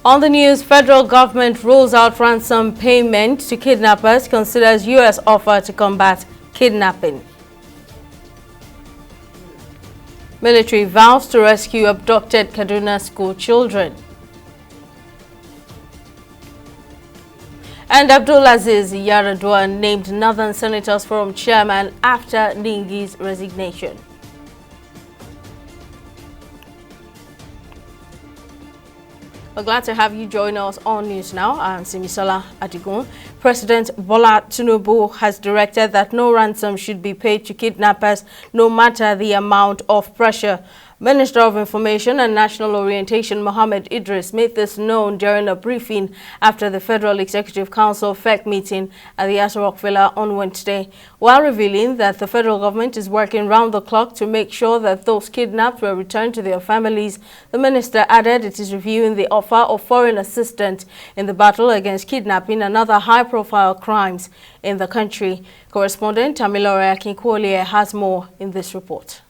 On the news, federal government rules out ransom payment to kidnappers, considers U.S. offer to combat kidnapping. Military vows to rescue abducted Kaduna school children. And Abdulaziz Yaradua named Northern Senators Forum chairman after Ningi's resignation. We're glad to have you join us on News Now. I'm Simi Adigun. President Bola Tinubu has directed that no ransom should be paid to kidnappers, no matter the amount of pressure. Minister of Information and National Orientation Mohammed Idris made this known during a briefing after the Federal Executive Council FEC meeting at the Aso Rock Villa on Wednesday, while revealing that the federal government is working round the clock to make sure that those kidnapped were returned to their families. The minister added it is reviewing the offer of foreign assistance in the battle against kidnapping and other high-profile crimes in the country. Correspondent Tamilore Akinkwole has more in this report.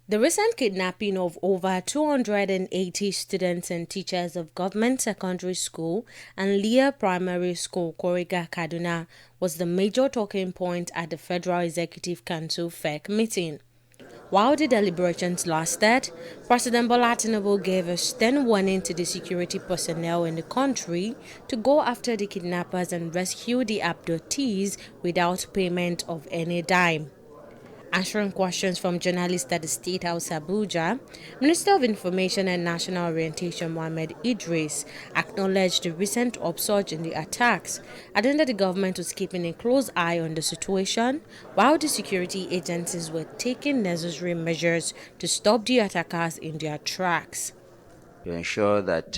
The recent kidnapping of over 280 students and teachers of Government Secondary School and Leah Primary School, Kuriga, Kaduna, was the major talking point at the Federal Executive Council FEC meeting. While the deliberations lasted, President Bola Tinubu gave a stern warning to the security personnel in the country to go after the kidnappers and rescue the abductees without payment of any dime. Answering questions from journalists at the State House Abuja, Minister of Information and National Orientation Mohammed Idris acknowledged the recent upsurge in the attacks, adding that the government was keeping a close eye on the situation while the security agencies were taking necessary measures to stop the attackers in their tracks. To ensure that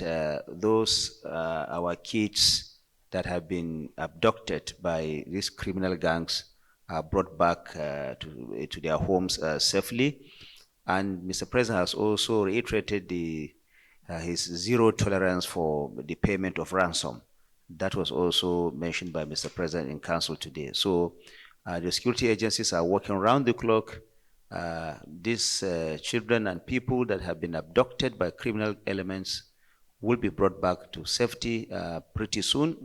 our kids that have been abducted by these criminal gangs are brought back to their homes safely. And Mr. President has also reiterated his zero tolerance for the payment of ransom. That was also mentioned by Mr. President in Council today. So the security agencies are working around the clock. These children and people that have been abducted by criminal elements will be brought back to safety pretty soon.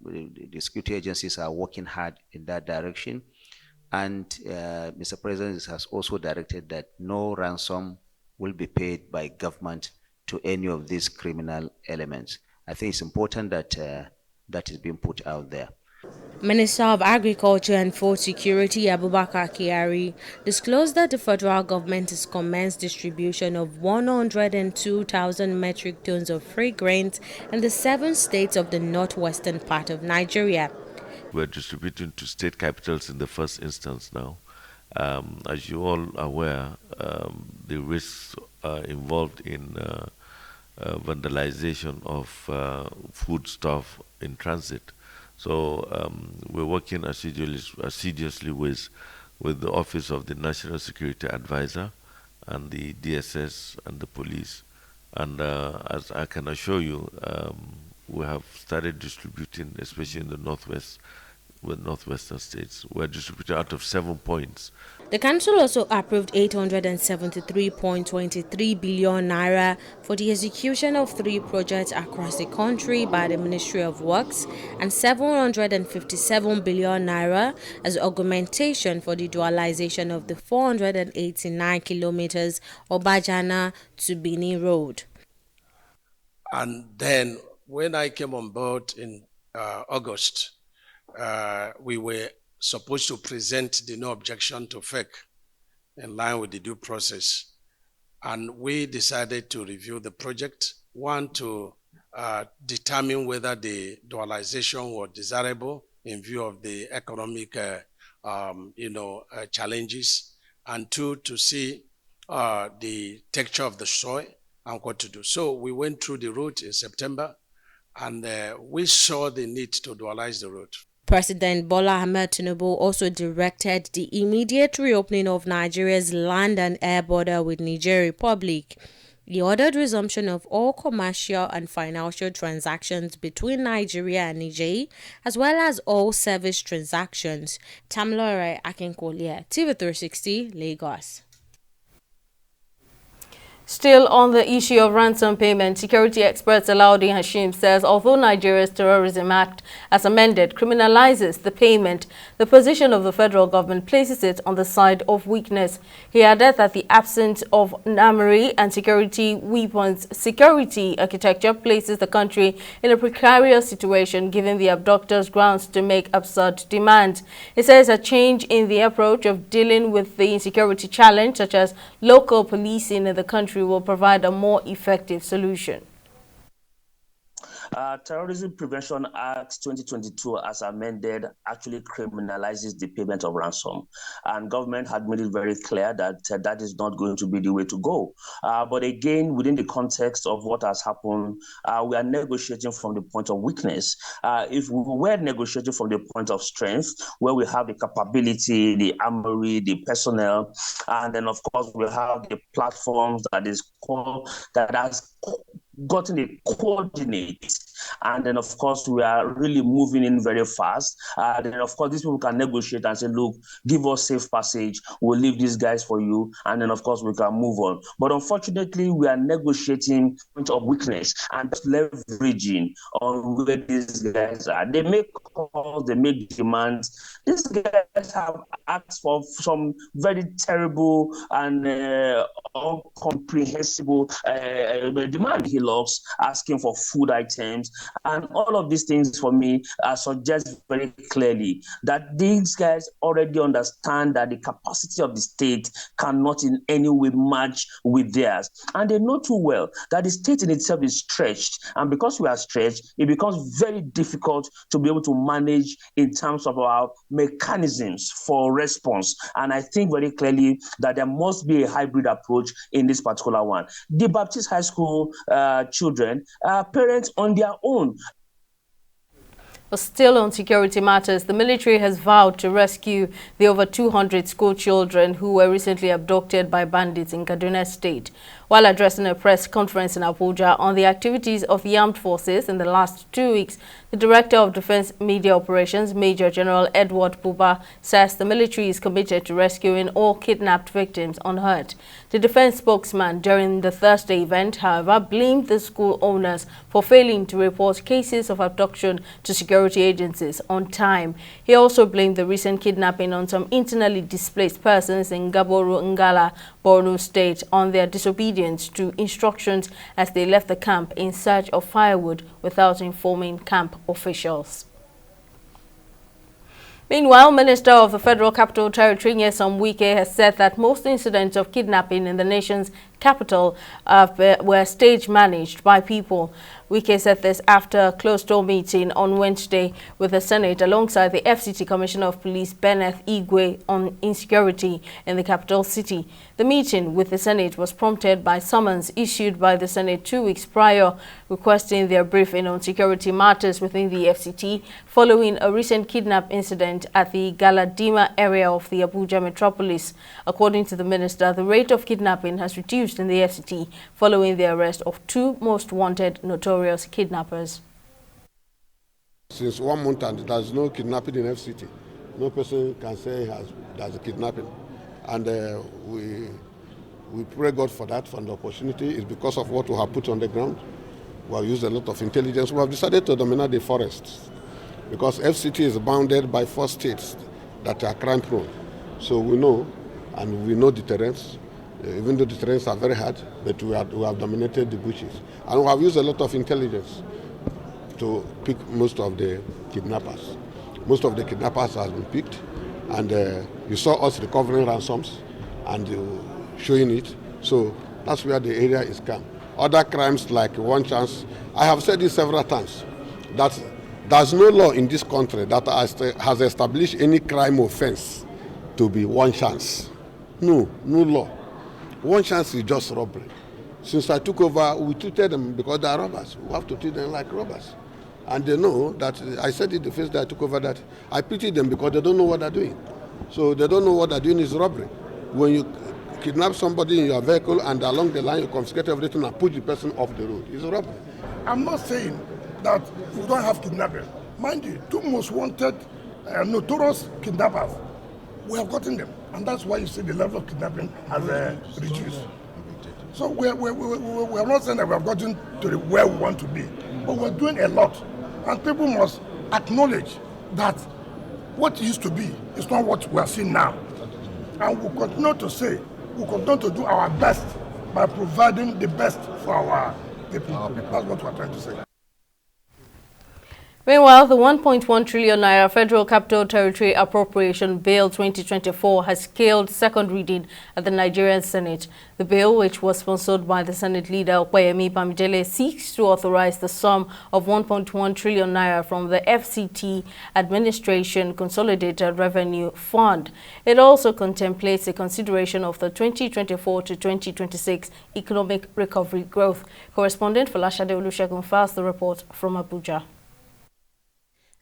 The security agencies are working hard in that direction. And Mr. President has also directed that no ransom will be paid by government to any of these criminal elements. I think it's important that that is being put out there. Minister of Agriculture and Food Security Abubakar Kyari disclosed that the federal government has commenced distribution of 102,000 metric tons of free grains in the 7 states of the northwestern part of Nigeria. We're distributing to state capitals in the first instance now. As you all are aware, the risks involved in vandalization of foodstuff in transit. So we're working assiduously with the Office of the National Security Advisor and the DSS and the police. And as I can assure you, we have started distributing, especially in the northwestern states. We're distributing out of 7 points. The council also approved 873.23 billion naira for the execution of 3 projects across the country by the Ministry of Works and 757 billion naira as augmentation for the dualization of the 489 kilometers Obajana to Bini Road. And then when I came on board in August, we were supposed to present the no objection to FEC in line with the due process. And we decided to review the project, one, to determine whether the dualization was desirable in view of the economic challenges, and 2, to see the texture of the soil and what to do. So we went through the route in September, and we saw the need to dualize the route. President Bola Ahmed Tinubu also directed the immediate reopening of Nigeria's land and air border with Niger Republic. He ordered resumption of all commercial and financial transactions between Nigeria and Niger, as well as all service transactions. Tamilore Akinkwole, TV360, Lagos. Still on the issue of ransom payment, security expert Salaudin Hashim says although Nigeria's Terrorism Act, as amended, criminalizes the payment, the position of the federal government places it on the side of weakness. He added that the absence of armory and security architecture places the country in a precarious situation given the abductors grounds to make absurd demands. He says a change in the approach of dealing with the insecurity challenge, such as local policing in the country, will provide a more effective solution. Terrorism Prevention Act 2022, as amended, actually criminalizes the payment of ransom. And government had made it very clear that that is not going to be the way to go. But again, within the context of what has happened, we are negotiating from the point of weakness. If we were negotiating from the point of strength, where we have the capability, the armory, the personnel, and then of course we have the platforms that has gotten a coordinate, and then of course we are really moving in very fast. Then of course these people can negotiate and say, look, give us safe passage, we'll leave these guys for you, and then of course we can move on. But unfortunately we are negotiating point of weakness and leveraging on where these guys are. They make calls, they make demands. These guys have asked for some very terrible and incomprehensible demand. He loves asking for food items, and all of these things for me suggest very clearly that these guys already understand that the capacity of the state cannot in any way match with theirs, and they know too well that the state in itself is stretched, and because we are stretched, it becomes very difficult to be able to manage in terms of our mechanisms for response. And I think very clearly that there must be a hybrid approach in this particular one. The Baptist High School children are parents on their own. Still on security matters, the military has vowed to rescue the over 200 school children who were recently abducted by bandits in Kaduna State. While addressing a press conference in Abuja on the activities of the armed forces in the last 2 weeks, the Director of Defense Media Operations, Major General Edward Buba, says the military is committed to rescuing all kidnapped victims unhurt. The defense spokesman during the Thursday event, however, blamed the school owners for failing to report cases of abduction to security agencies on time. He also blamed the recent kidnapping on some internally displaced persons in Gaboru Ngala, Borno State, on their disobedience to instructions as they left the camp in search of firewood without informing camp officials. Meanwhile, Minister of the Federal Capital Territory, Ransom, has said that most incidents of kidnapping in the nation's capital were stage managed by people. Wike said this after a closed-door meeting on Wednesday with the Senate alongside the FCT Commissioner of Police, Benneth Igwe, on insecurity in the capital city. The meeting with the Senate was prompted by summons issued by the Senate 2 weeks prior requesting their briefing on security matters within the FCT following a recent kidnap incident at the Galadima area of the Abuja metropolis. According to the minister, the rate of kidnapping has reduced in the FCT following the arrest of two most wanted notorious kidnappers. Since 1 month and there's no kidnapping in FCT. No person can say there's a kidnapping. And we pray God for that, for the opportunity. It's because of what we have put on the ground. We have used a lot of intelligence. We have decided to dominate the forests because FCT is bounded by 4 states that are crime prone. So we know, and we know the terrains. Even though the terrains are very hard, but we have dominated the bushes. And we have used a lot of intelligence to pick most of the kidnappers. Most of the kidnappers have been picked, and you saw us recovering ransoms and showing it. So that's where the area is calm. Other crimes like one chance, I have said this several times, that there's no law in this country that has established any crime offense to be one chance. No law. One chance is just robbery. Since I took over, we treated them because they are robbers. We have to treat them like robbers. And they know that, I said it the first day I took over, that I pity them because they don't know what they're doing. So they don't know what they're doing is robbery. When you kidnap somebody in your vehicle and along the line you confiscate everything and put the person off the road, it's robbery. I'm not saying that we don't have kidnappers. Mind you, 2 most wanted notorious kidnappers, we have gotten them. And that's why you see the level of kidnapping has reduced. So we're not saying that we have gotten to where we want to be, but we're doing a lot. And people must acknowledge that what used to be is not what we are seeing now. And we'll continue to say, we'll continue to do our best by providing the best for our people. That's what we're trying to say. Meanwhile, the 1.1 trillion naira Federal Capital Territory Appropriation Bill 2024 has scaled second reading at the Nigerian Senate. The bill, which was sponsored by the Senate leader Opeyemi Bamidele, seeks to authorize the sum of 1.1 trillion naira from the FCT Administration Consolidated Revenue Fund. It also contemplates a consideration of the 2024 to 2026 economic recovery growth. Correspondent Folashade Olusegun files the report from Abuja.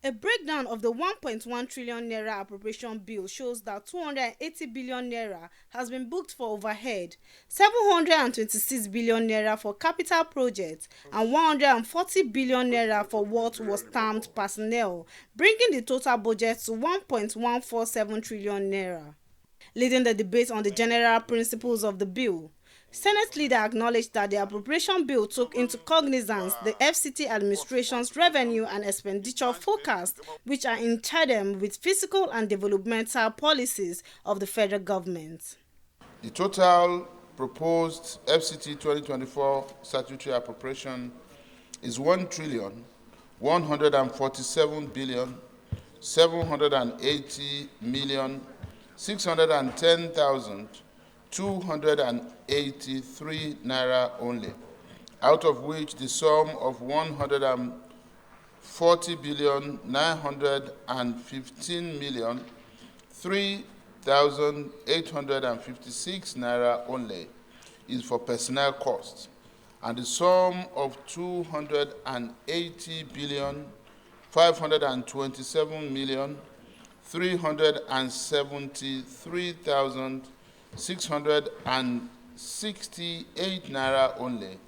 A breakdown of the 1.1 trillion naira appropriation bill shows that 280 billion naira has been booked for overhead, 726 billion naira for capital projects, and 140 billion naira for what was termed personnel, bringing the total budget to 1.147 trillion naira. Leading the debate on the general principles of the bill, Senate leader acknowledged that the appropriation bill took into cognizance the FCT administration's revenue and expenditure forecast, which are in tandem with fiscal and developmental policies of the federal government. The total proposed FCT 2024 statutory appropriation is 1,147,610,283 naira only, out of which the sum of 140,915,003,856 naira only is for personnel costs, and the sum of 280,573,668 naira only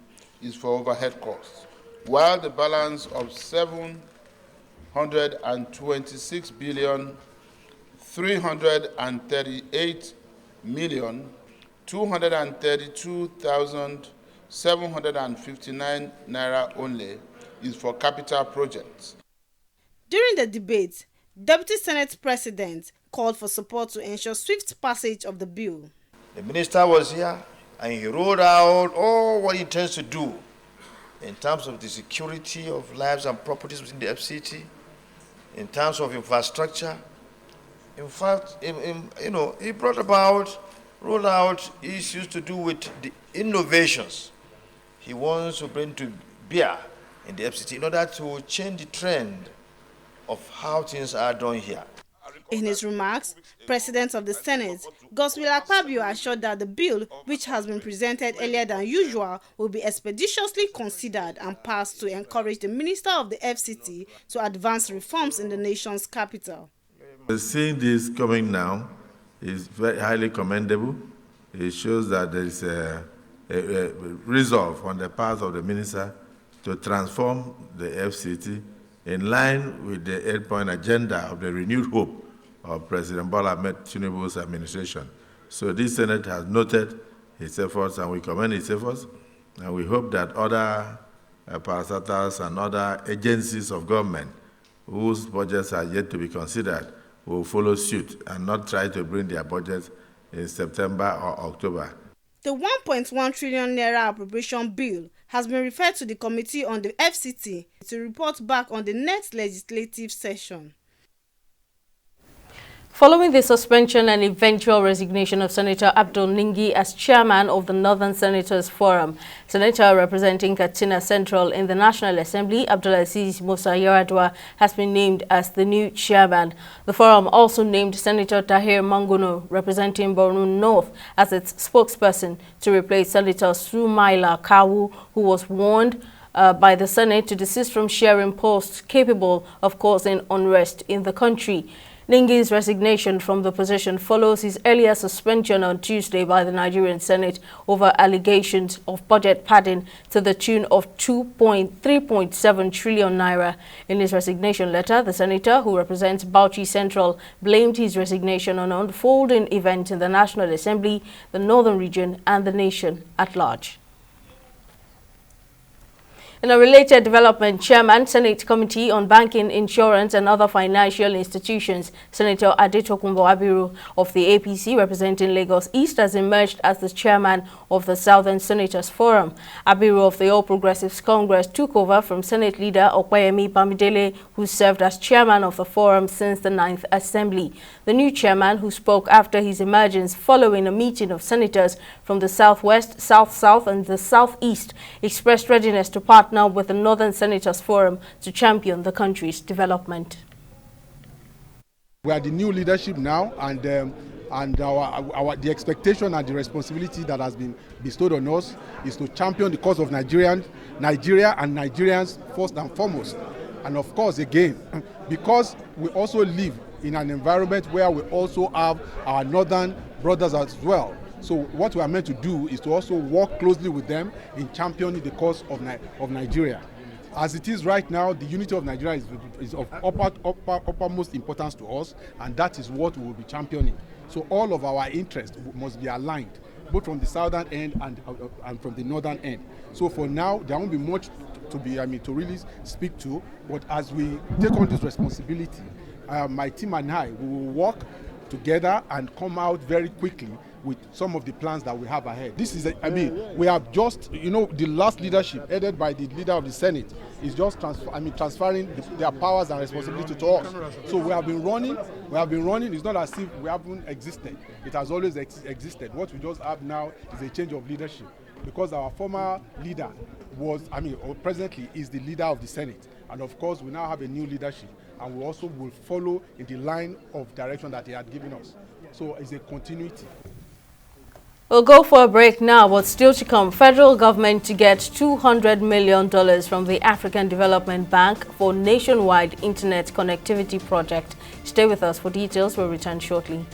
is for overhead costs, while the balance of 726,338,232,759 naira only is for capital projects. During the debate, Deputy Senate President called for support to ensure swift passage of the bill. The minister was here and he rolled out all what he intends to do in terms of the security of lives and properties within the FCT, in terms of infrastructure. In fact, he rolled out issues to do with the innovations he wants to bring to bear in the FCT in order to change the trend of how things are done here. In his remarks, President of the Senate, Godswill Akpabio, assured that the bill, which has been presented earlier than usual, will be expeditiously considered and passed to encourage the Minister of the FCT to advance reforms in the nation's capital. Seeing this coming now is very highly commendable. It shows that there is a resolve on the part of the Minister to transform the FCT in line with the 8-point agenda of the renewed hope of President Bola Ahmed Tinubu's administration. So this Senate has noted his efforts, and we commend his efforts, and we hope that other parastatals and other agencies of government whose budgets are yet to be considered will follow suit and not try to bring their budgets in September or October. The 1.1 trillion naira appropriation bill has been referred to the Committee on the FCT to report back on the next legislative session. Following the suspension and eventual resignation of Senator Abdul Ningi as chairman of the Northern Senators Forum, Senator representing Katsina Central in the National Assembly, Abdulaziz Musa Yaradua, has been named as the new chairman. The forum also named Senator Tahir Mangono, representing Borno North, as its spokesperson to replace Senator Sumaila Kawu, who was warned by the Senate to desist from sharing posts capable of causing unrest in the country. Ningi's resignation from the position follows his earlier suspension on Tuesday by the Nigerian Senate over allegations of budget padding to the tune of 3.7 trillion naira. In his resignation letter, the senator, who represents Bauchi Central, blamed his resignation on unfolding events in the National Assembly, the Northern Region, and the nation at large. In a related development, Chairman, Senate Committee on Banking, Insurance and Other Financial Institutions, Senator Adetokunbo Abiru of the APC representing Lagos East, has emerged as the chairman of the Southern Senators Forum. Abiru of the All Progressives Congress took over from Senate leader Opeyemi Bamidele, who served as chairman of the forum since the 9th Assembly. The new chairman, who spoke after his emergence following a meeting of senators from the Southwest, South-South and the Southeast, expressed readiness to partner with the Northern Senators Forum to champion the country's development. We are the new leadership now, and the expectation and the responsibility that has been bestowed on us is to champion the cause of Nigeria and Nigerians first and foremost. And of course, again, because we also live in an environment where we also have our northern brothers as well. So what we are meant to do is to also work closely with them in championing the cause of Nigeria. As it is right now, the unity of Nigeria is of uppermost importance to us, and that is what we will be championing. So all of our interests must be aligned, both from the southern end and from the northern end. So for now, there won't be much to really speak to, but as we take on this responsibility, my team and I, we will work together and come out very quickly with some of the plans that we have ahead. This is, we have just, the last leadership headed by the leader of the Senate is just transferring their powers and responsibility to us. So we have been running. It's not as if we haven't existed. It has always existed. What we just have now is a change of leadership, because our former leader presently is the leader of the Senate. And of course, we now have a new leadership, and we also will follow in the line of direction that he had given us. So it's a continuity. We'll go for a break now, but still to come, federal government to get $200 million from the African Development Bank for nationwide internet connectivity project. Stay with us for details. We'll return shortly.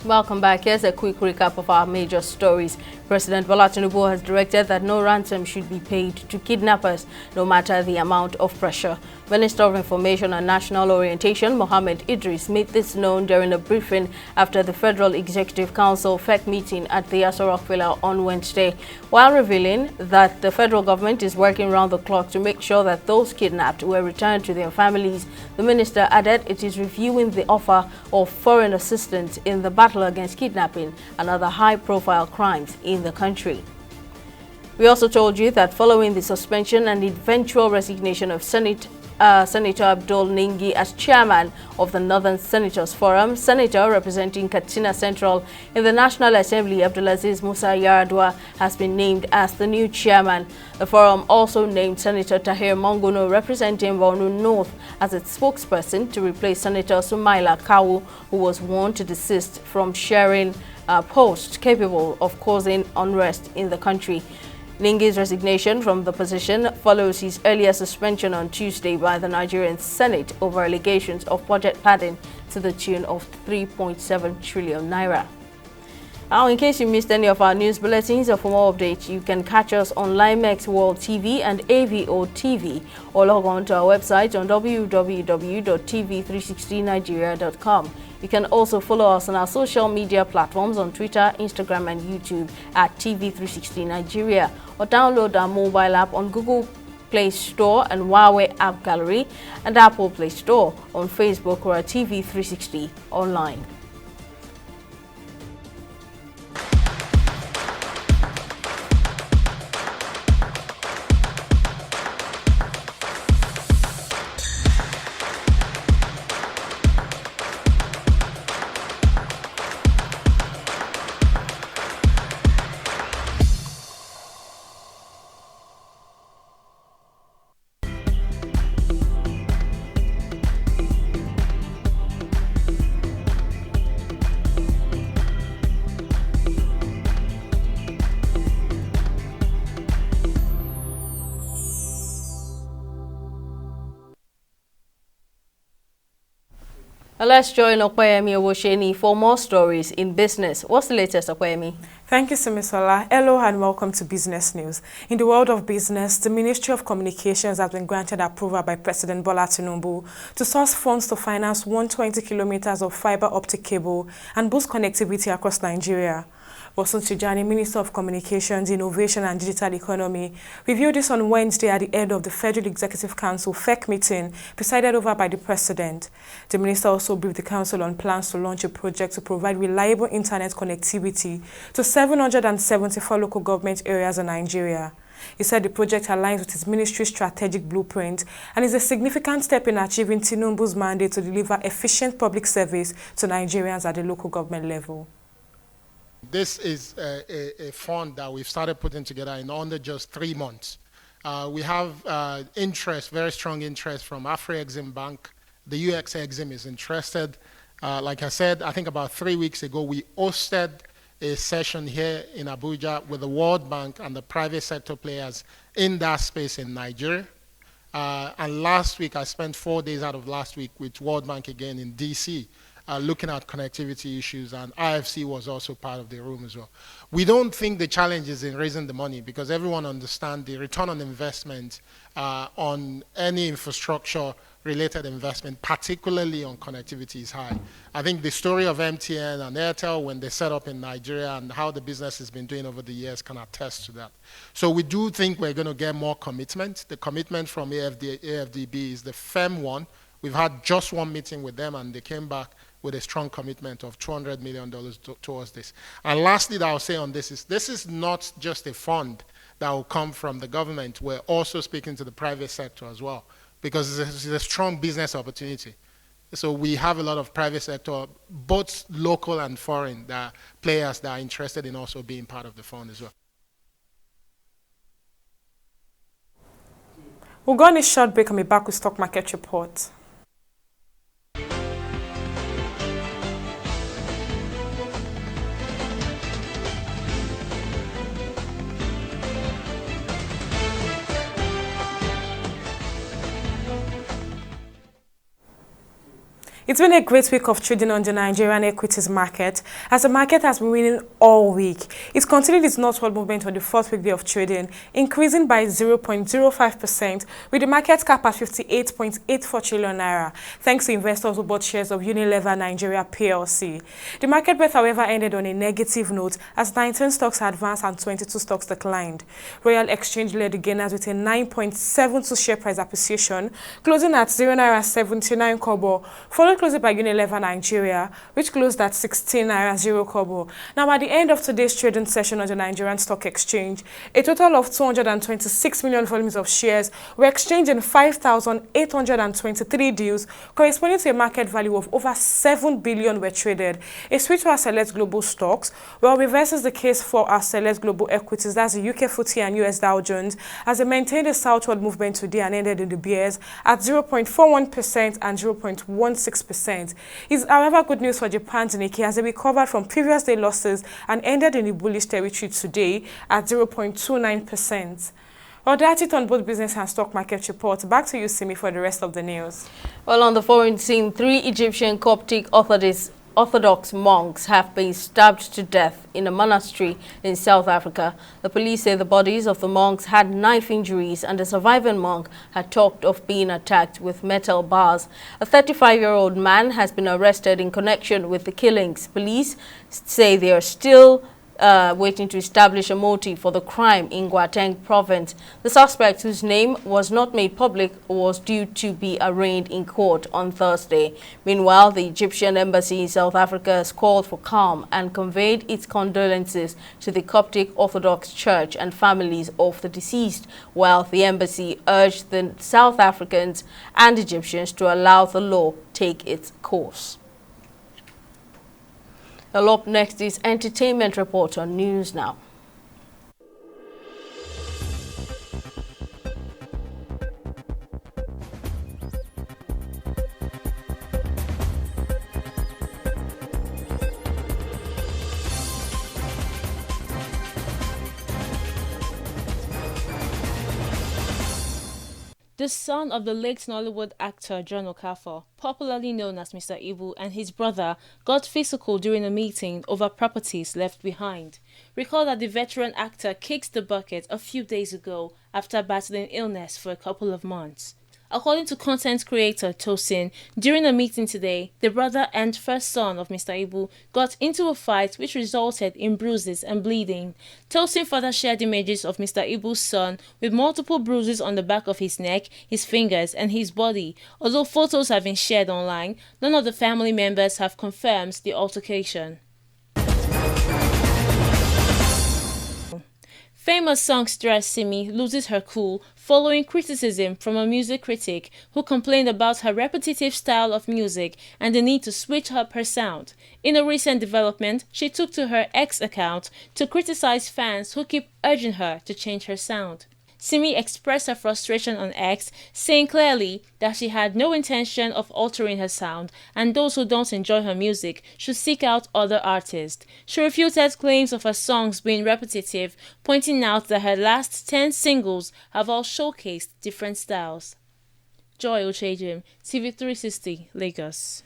Welcome back. Here's a quick recap of our major stories. President Bola Tinubu has directed that no ransom should be paid to kidnappers, no matter the amount of pressure. Minister of Information and National Orientation, Mohammed Idris, made this known during a briefing after the Federal Executive Council FEC meeting at the Aso Rock Villa on Wednesday, while revealing that the federal government is working round the clock to make sure that those kidnapped were returned to their families. The minister added it is reviewing the offer of foreign assistance in the battle against kidnapping and other high-profile crimes in the country. We also told you that following the suspension and eventual resignation of Senator Abdul Ningi as chairman of the Northern Senators Forum, Senator representing Katsina Central in the National Assembly, Abdulaziz Musa Yaradua, has been named as the new chairman. The forum also named Senator Tahir Monguno, representing Borno North, as its spokesperson to replace Senator Sumaila Kawu, who was warned to desist from sharing a post capable of causing unrest in the country. Ningi's resignation from the position follows his earlier suspension on Tuesday by the Nigerian Senate over allegations of budget padding to the tune of 3.7 trillion naira. Now, in case you missed any of our news bulletins or for more updates, you can catch us on Limex World TV and AVO TV, or log on to our website on www.tv360nigeria.com. You can also follow us on our social media platforms on Twitter, Instagram and YouTube at TV360 Nigeria, or download our mobile app on Google Play Store and Huawei App Gallery and Apple Play Store, on Facebook or at TV360 Online. Let's join Okwayemi Owosheni for more stories in business. What's the latest, Okwayemi? Thank you, Simisola. Hello and welcome to Business News. In the world of business, the Ministry of Communications has been granted approval by President Bola Tinubu to source funds to finance 120 kilometers of fiber optic cable and boost connectivity across Nigeria. Bosun Tijani, Minister of Communications, Innovation and Digital Economy, reviewed this on Wednesday at the end of the Federal Executive Council FEC meeting presided over by the President. The Minister also briefed the Council on plans to launch a project to provide reliable internet connectivity to 774 local government areas in Nigeria. He said the project aligns with his ministry's strategic blueprint and is a significant step in achieving Tinubu's mandate to deliver efficient public service to Nigerians at the local government level. This is a fund that we've started putting together in under just 3 months. We have interest, very strong interest from Afro-Exim Bank. The UX Exim is interested. Like I said, I think about 3 weeks ago, we hosted a session here in Abuja with the World Bank and the private sector players in that space in Nigeria. And last week, I spent 4 days out of last week with World Bank again in DC. Looking at connectivity issues, and IFC was also part of the room as well. We don't think the challenge is in raising the money because everyone understands the return on investment on any infrastructure-related investment, particularly on connectivity, is high. I think the story of MTN and Airtel when they set up in Nigeria and how the business has been doing over the years can attest to that. So we do think we're going to get more commitment. The commitment from AFDB is the firm one. We've had just one meeting with them, and they came back with a strong commitment of $200 million towards this. And lastly, that I'll say on this is not just a fund that will come from the government. We're also speaking to the private sector as well, because it's a strong business opportunity. So we have a lot of private sector, both local and foreign, players that are interested in also being part of the fund as well. We'll go on a short break and be back with stock market report. It's been a great week of trading on the Nigerian equities market, as the market has been winning all week. It continued its northward movement on the fourth week day of trading, increasing by 0.05%, with the market cap at 58.84 trillion naira, thanks to investors who bought shares of Unilever Nigeria PLC. The market breadth, however, ended on a negative note, as 19 stocks advanced and 22 stocks declined. Royal Exchange led the gainers with a 9.72 share price appreciation, closing at 0.79 kobo, followed closed by Unilever Nigeria, which closed at 16.0 kobo. Now, at the end of today's trading session on the Nigerian Stock Exchange, a total of 226 million volumes of shares were exchanged in 5,823 deals, corresponding to a market value of over 7 billion were traded. A switch to our select global stocks, well, reverses the case for our select global equities, that's the UK FTSE and US Dow Jones, as they maintained a southward movement today and ended in the bears at 0.41% and 0.16%. It's, however, good news for Japan's Nikkei as they recovered from previous day losses and ended in the bullish territory today at 0.29%. Well, that's it on both business and stock market reports. Back to you, Simi, for the rest of the news. Well, on the foreign scene, 3 Egyptian Coptic Orthodox monks have been stabbed to death in a monastery in South Africa. The police say the bodies of the monks had knife injuries and the surviving monk had talked of being attacked with metal bars. A 35-year-old man has been arrested in connection with the killings. Police say they are still waiting to establish a motive for the crime in Gauteng province. The suspect, whose name was not made public, was due to be arraigned in court on Thursday. Meanwhile, the Egyptian embassy in South Africa has called for calm and conveyed its condolences to the Coptic Orthodox Church and families of the deceased, while the embassy urged the South Africans and Egyptians to allow the law take its course. Up next is Entertainment Report on News Now. The son of the late Nollywood actor John Okafor, popularly known as Mr. Ibu, and his brother got physical during a meeting over properties left behind. Recall that the veteran actor kicked the bucket a few days ago after battling illness for a couple of months. According to content creator Tosin, during a meeting today, the brother and first son of Mr. Ibu got into a fight which resulted in bruises and bleeding. Tosin further shared images of Mr. Ibu's son with multiple bruises on the back of his neck, his fingers, and his body. Although photos have been shared online, none of the family members have confirmed the altercation. Famous songstress Simi loses her cool following criticism from a music critic who complained about her repetitive style of music and the need to switch up her sound. In a recent development, she took to her X account to criticize fans who keep urging her to change her sound. Simi expressed her frustration on X, saying clearly that she had no intention of altering her sound and those who don't enjoy her music should seek out other artists. She refuted claims of her songs being repetitive, pointing out that her last 10 singles have all showcased different styles. Joy Ochejim, TV360, Lagos.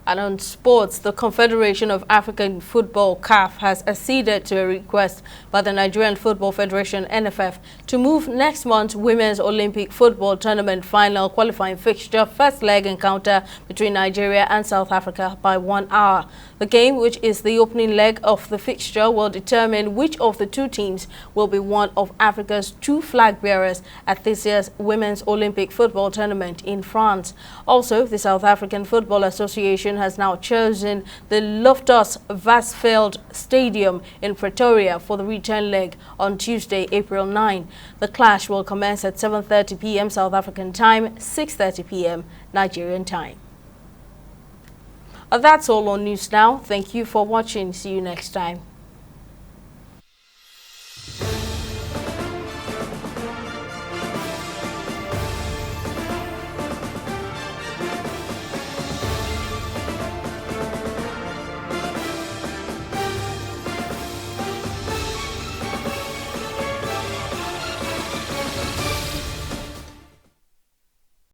And on sports, the Confederation of African Football (CAF) has acceded to a request by the Nigerian Football Federation (NFF) to move next month's Women's Olympic Football Tournament final qualifying fixture first leg encounter between Nigeria and South Africa by 1 hour. The game, which is the opening leg of the fixture, will determine which of the two teams will be one of Africa's two flag bearers at this year's Women's Olympic Football Tournament in France. Also, the South African Football Association has now chosen the Loftus Versfeld Stadium in Pretoria for the return leg on Tuesday, April 9. The clash will commence at 7:30 p.m. South African time, 6:30 p.m. Nigerian time. That's all on News Now. Thank you for watching. See you next time.